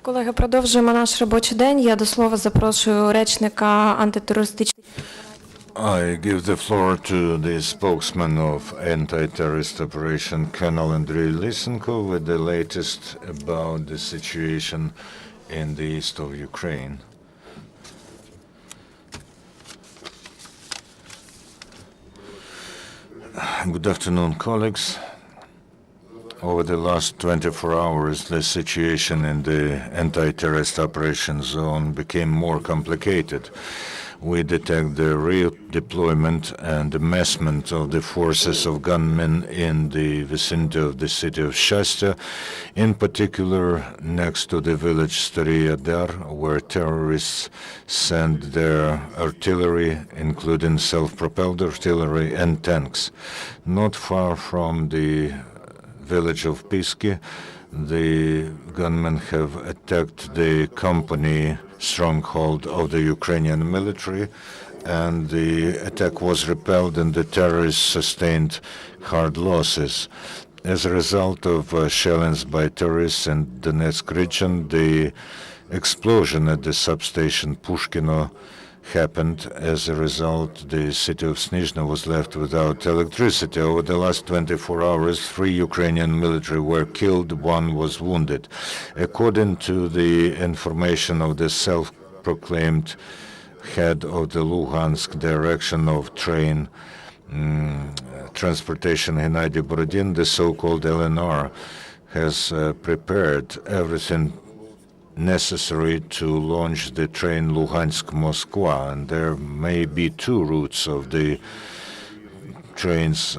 Колеги, продовжуємо наш робочий день. Я до слова запрошую речника антитерористичної. I give the floor to the spokesman of anti-terrorist operation, Colonel Andriy Lysenko, with the latest about the situation in the east of Ukraine. Good afternoon, colleagues. Over the last 24 hours, the situation in the anti-terrorist operation zone became more complicated. We detect the redeployment and amassment of the forces of gunmen in the vicinity of the city of Shasta, in particular next to the village Staraya Dar, where terrorists send their artillery, including self-propelled artillery and tanks. Not far from the village of Pisky, the gunmen have attacked the company stronghold of the Ukrainian military, and the attack was repelled and the terrorists sustained hard losses. As a result of shellings by terrorists in Donetsk region, the explosion at the substation Pushkino happened. As a result, the city of Snizhno was left without electricity. Over the last 24 hours, 3 Ukrainian military were killed, 1 was wounded. According to the information of the self-proclaimed head of the Luhansk direction of train transportation, Gennady Borodin, the so-called LNR, has prepared everything necessary to launch the train Luhansk-Moscow, and there may be 2 routes of the train's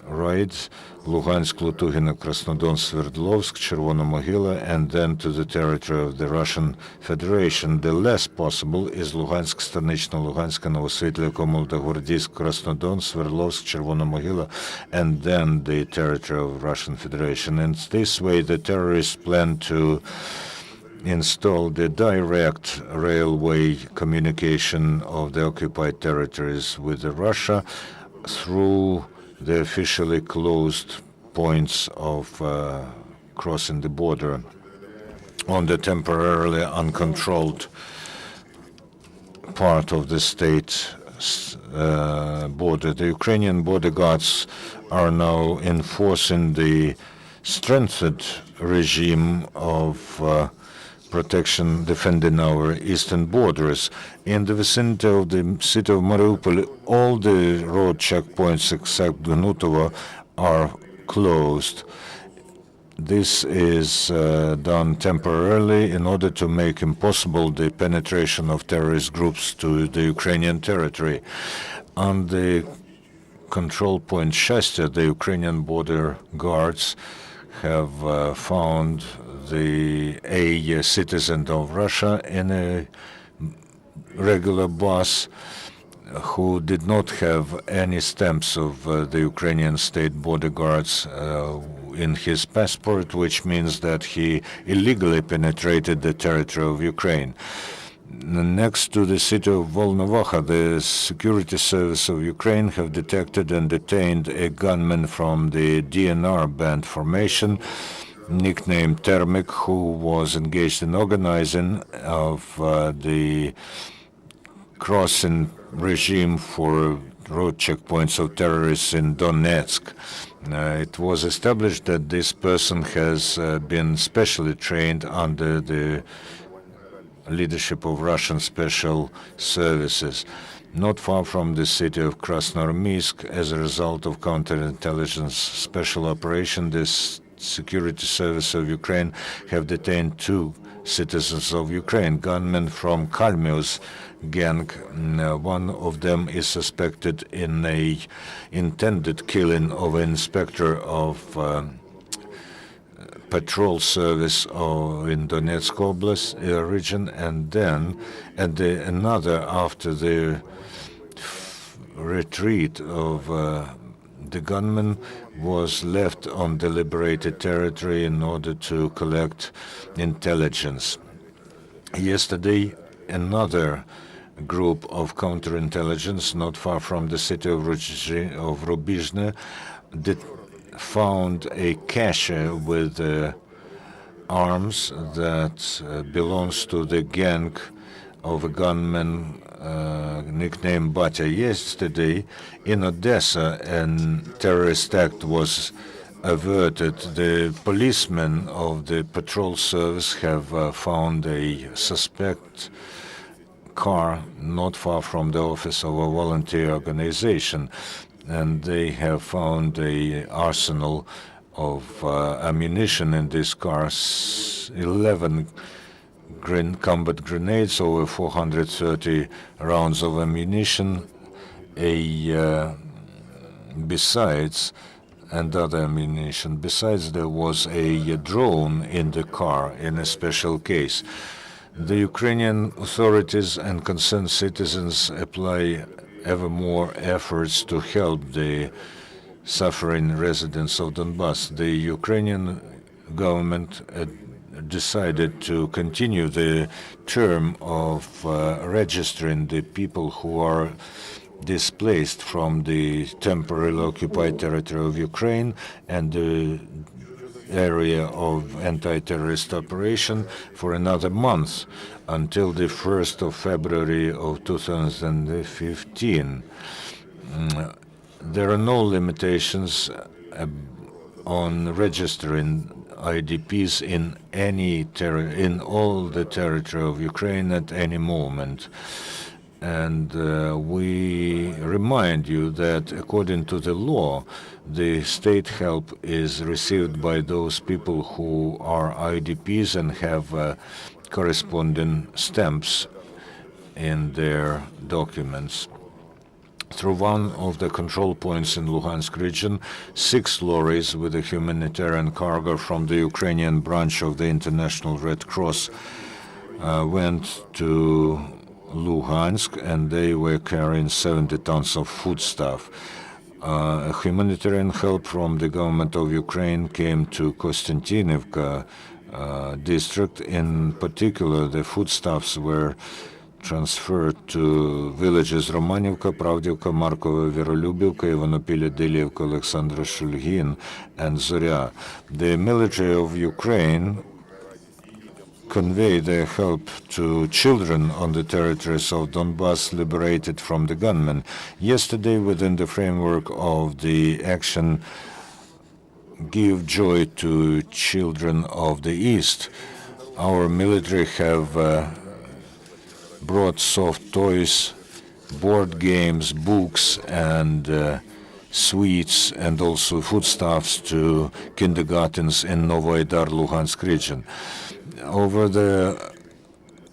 rides: Luhansk, Lutugino, Krasnodon, Sverdlovsk, Chervona Mohyla, and then to the territory of the Russian Federation. The less possible is Luhansk, Stanично, Luhansk, Novosvetlia, Komolda-Gordisk, Krasnodon, Sverdlovsk, Chervona Mohyla, and then the territory of Russian Federation. In this way, the terrorists plan to install the direct railway communication of the occupied territories with Russia through the officially closed points of crossing the border on the temporarily uncontrolled part of the state border. The Ukrainian border guards are now enforcing the strengthened regime of protection defending our eastern borders. In the vicinity of the city of Mariupol, all the road checkpoints except Gnutovo are closed. This is done temporarily in order to make impossible the penetration of terrorist groups to the Ukrainian territory. On the control point Shasta, the Ukrainian border guards have found a citizen of Russia in a regular bus who did not have any stamps of the Ukrainian state border guards in his passport, which means that he illegally penetrated the territory of Ukraine. Next to the city of Volnovakha, the security service of Ukraine have detected and detained a gunman from the DNR band formation, nicknamed Termik, who was engaged in organizing of the crossing regime for road checkpoints of terrorists in Donetsk. It was established that this person has been specially trained under the leadership of Russian special services. Not far from the city of Krasnoarmeysk, as a result of counterintelligence special operation, this security service of Ukraine have detained 2 citizens of Ukraine, gunmen from Kalmius gang. One of them is suspected in a intended killing of an inspector of patrol service in Donetsk Oblast region, and then another after the retreat of the gunman was left on deliberated territory in order to collect intelligence. Yesterday, another group of counterintelligence not far from the city of Rubizhne found a cache with arms that belongs to the gang of a gunman nicknamed Batya. Yesterday in Odessa, a terrorist act was averted. The policemen of the patrol service have found a suspect car not far from the office of a volunteer organization, and they have found a arsenal of ammunition in this car, 11 combat grenades, over 430 rounds of ammunition, besides, and other ammunition. Besides, there was a drone in the car in a special case. The Ukrainian authorities and concerned citizens apply ever more efforts to help the suffering residents of Donbass. The Ukrainian government decided to continue the term of registering the people who are displaced from the temporarily occupied territory of Ukraine and the area of anti-terrorist operation for another month until the 1st of February of 2015. There are no limitations on registering IDPs in all the territory of Ukraine at any moment. And we remind you that according to the law, the state help is received by those people who are IDPs and have corresponding stamps in their documents. Through one of the control points in Luhansk region, 6 lorries with a humanitarian cargo from the Ukrainian branch of the International Red Cross went to Luhansk, and they were carrying 70 tons of foodstuff. Humanitarian help from the government of Ukraine came to Kostantinivka district. In particular, the foodstuffs were transferred to villages Romanivka, Pravdivka, Markova, Verolюбівка, Ivanopilya, Dilievka, Alexandra Shulgin, and Zorya. The military of Ukraine convey their help to children on the territories of Donbass liberated from the gunmen. Yesterday, within the framework of the action Give Joy to Children of the East, our military have brought soft toys, board games, books, and sweets, and also foodstuffs to kindergartens in Novoaidar, Luhansk region.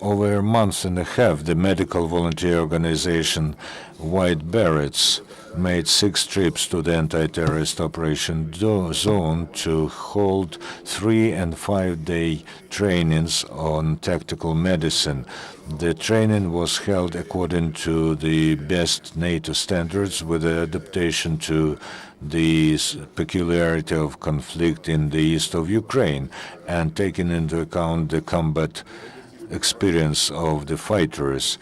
Over a month and a half, the medical volunteer organization White Berets made 6 trips to the anti-terrorist operation zone to hold 3- and 5-day trainings on tactical medicine. The training was held according to the best NATO standards with adaptation to the peculiarity of conflict in the east of Ukraine and taking into account the combat experience of the fighters.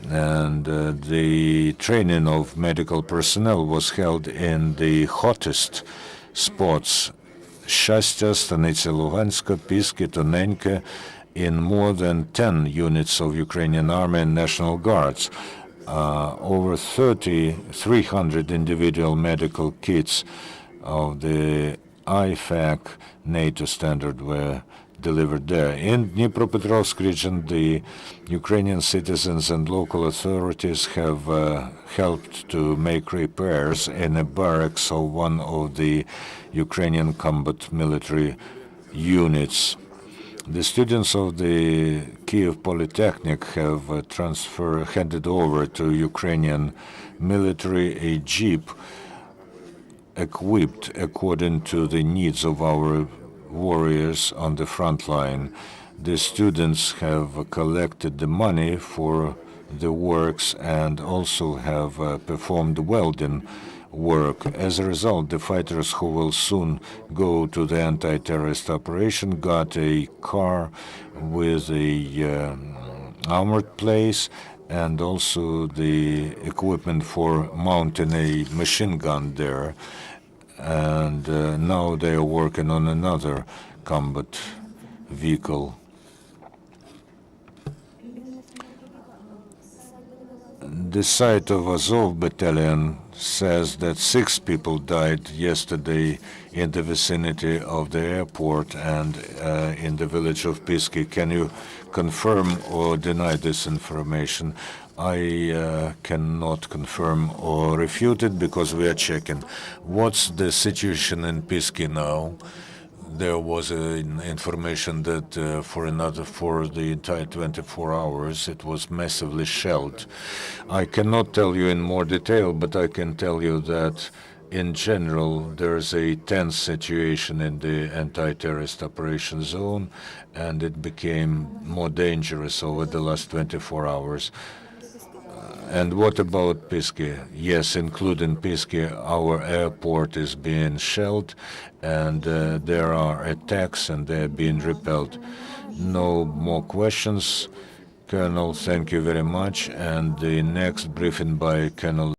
And the training of medical personnel was held in the hottest spots, Shastya, Stanitsa Luhanska, Piski, Tonenka, in more than 10 units of Ukrainian Army and National Guards. Over 300 individual medical kits of the IFAC NATO standard were delivered there. In Dnipropetrovsk region, the Ukrainian citizens and local authorities have helped to make repairs in a barracks of one of the Ukrainian combat military units. The students of the Kiev Polytechnic have handed over to Ukrainian military a jeep equipped according to the needs of our warriors on the front line. The students have collected the money for the works and also have performed welding work. As a result, the fighters who will soon go to the anti-terrorist operation got a car with a armored place and also the equipment for mounting a machine gun there. And now they are working on another combat vehicle. The site of Azov battalion says that 6 people died yesterday in the vicinity of the airport and in the village of Pisky. Can you confirm or deny this information? I cannot confirm or refute it because we are checking. What's the situation in Pisky now? There was information that for the entire 24 hours it was massively shelled. I cannot tell you in more detail, but I can tell you that in general there's a tense situation in the anti-terrorist operation zone, and it became more dangerous over the last 24 hours. And what about Pisky? Yes, including Pisky, our airport is being shelled, and there are attacks, and they're being repelled. No more questions. Colonel, thank you very much. And the next briefing by Colonel